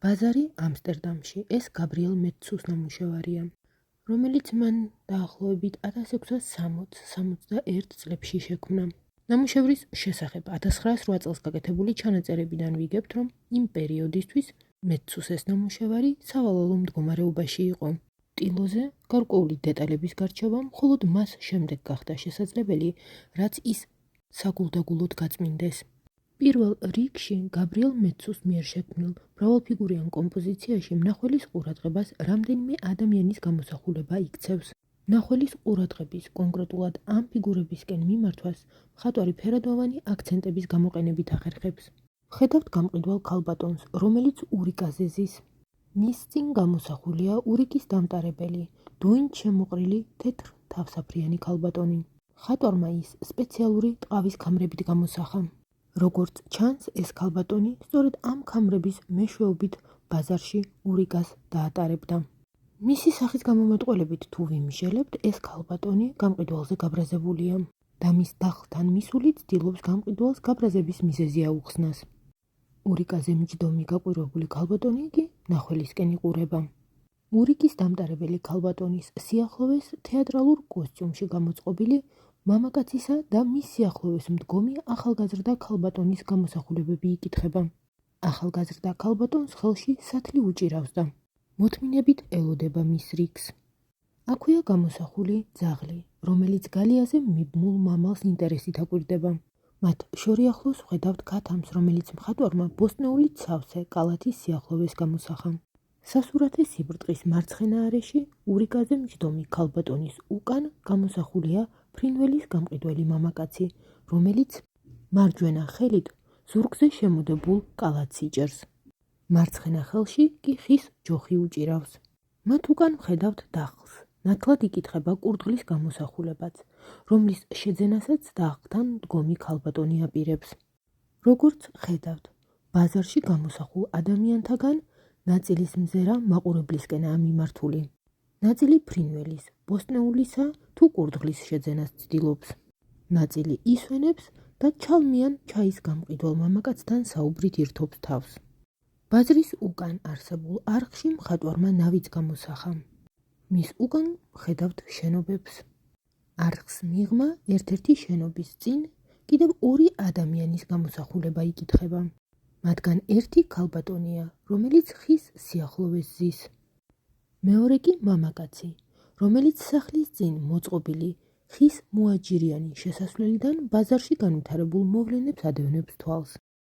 ბაზარი ამსტერდამში. ეს გაბრიელ მეტსუს ნამუშევარია, რომელიც მან დაახლოებით 1661 წლებში შექმნა. ნამუშევრის შესახებ 1908 წელს გაკეთებული ჩანაწერებიდან ვიგებთ, რომ იმ პერიოდისთვის მეტსუს ეს ნამუშევარი სავალალო მდგომარეობაში იყო. ტილოზე გარკვეული დეტალების გარჩევა მხოლოდ მას შემდეგ გახდა შესაძლებელი, რაც ის საგულდაგულოდ გაწმინდეს. პირველ რიგში გაბრიელ მეტსუს მიერ შექმნილ მრავალფიგურიან კომპოზიციაში მნახველის ყურადღებას რამდენიმე ადამიანის გამოსახულება იქცევს. მნახველის ყურადღების კონკრეტულად ამ ფიგურებისკენ მიმართვას მხატვარი ფერადოვანი აქცენტების გამოყენებით ახერხებს. ვხედავთ გამყიდვალ ქალბატონს, რომელიც ურიკაზე ზის. მის წინ გამოსახულია ურიკის დამტარებელი, დუინით შემოყრილი თეთრ თავსაფრიანი ქალბატონი. მხატვარმა ის სპეციალური ტყავის ქამრებით გამოსახა. როგორც ჩანს, ეს ქალბატონი სწორედ ამ ქამრების მეშვეობით ბაზარში ურიკას დაატარებდა. მისი სახის გამომეტყველებით თუ ვიმსჯელებთ, ეს ქალბატონი გამყიდვალზე გაბრაზებულია და მის დახლთან მისული ცდილობს გამყიდვალს გაბრაზების მიზეზი აუხსნას. ურიკაზე მჯდომი გაკვირვებული ქალბატონი იგი მნახველისკენ იყურება. ურიკის დამტარებელი ქალბატონის სიახლოვეს თეატრალურ კოსტიუმში გამოწყობილი მამაკაცისა და მის სიახლოვეს მდგომი ახალგაზრდა ქალბატონის გამოსახულებები იკითხება. ახალგაზრდა ქალბატონს ხელში სათლი უჭირავს და მოთმინებით ელოდება მის რიგს. აქვეა გამოსახული ძაღლი, რომელიც გალიაზე მიბმულ მამალს ინტერესით აკვირდება. მათ შორიახლოს ვხედავთ ქათამს, რომელიც მხატვარმა ბოსტნეული ცავსე კალათის სიახლოვეს გამოსახა. სასურათე სიბრტყის მარცხენა არეში ურიკაზე მჯდომი ქალბატონის უკან გამოსახულია ფრინველის გამყიდველი მამაკაცი, რომელიც მარჯვენა ხელით ზურგზე შემოდებულ კალათს იჭერს. მარცხენა ხელში კი ხის ჯოხი უჭირავს. მათ უკან ვხედავთ დახლს. ნათლად იკითხება კურდღლის გამოსახულებაც, რომლის შეძენასაც დახლთან მდგომი ქალბატონი აპირებს. როგორც ხედავთ, ბაზარში გამოსახულ ადამიანთაგან ნაწილის მზერა მაყურებლისკენაა მიმართული. ნაწილი ფრინველის, ბოსტნეულისა თუ კურდღლის შეძენას ცდილობს. ნაწილი ისვენებს და ჩალმიან ჩაის გამყიდვალ მამაკაცთან საუბრით ირთობს თავს. ბაზრის უკან არსებულ არხში მხატვარმა ნავიც გამოსახა. მის უკან ვხედავთ შენობებს. არხს მიღმა ერთ-ერთი შენობის წინ კიდევ ორი ადამიანის გამოსახულება იკითხება. მათგან ერთი ქალბატონია, რომელიც ხის სიახლოვეს ზის. მეორე კი მამაკაცი, რომელიც სახლის წინ მოწყობილი ხის მოაჯირიანი შესასვლელიდან ბაზარში განვითარებულ მოვლენებს ადევნებს თვალს.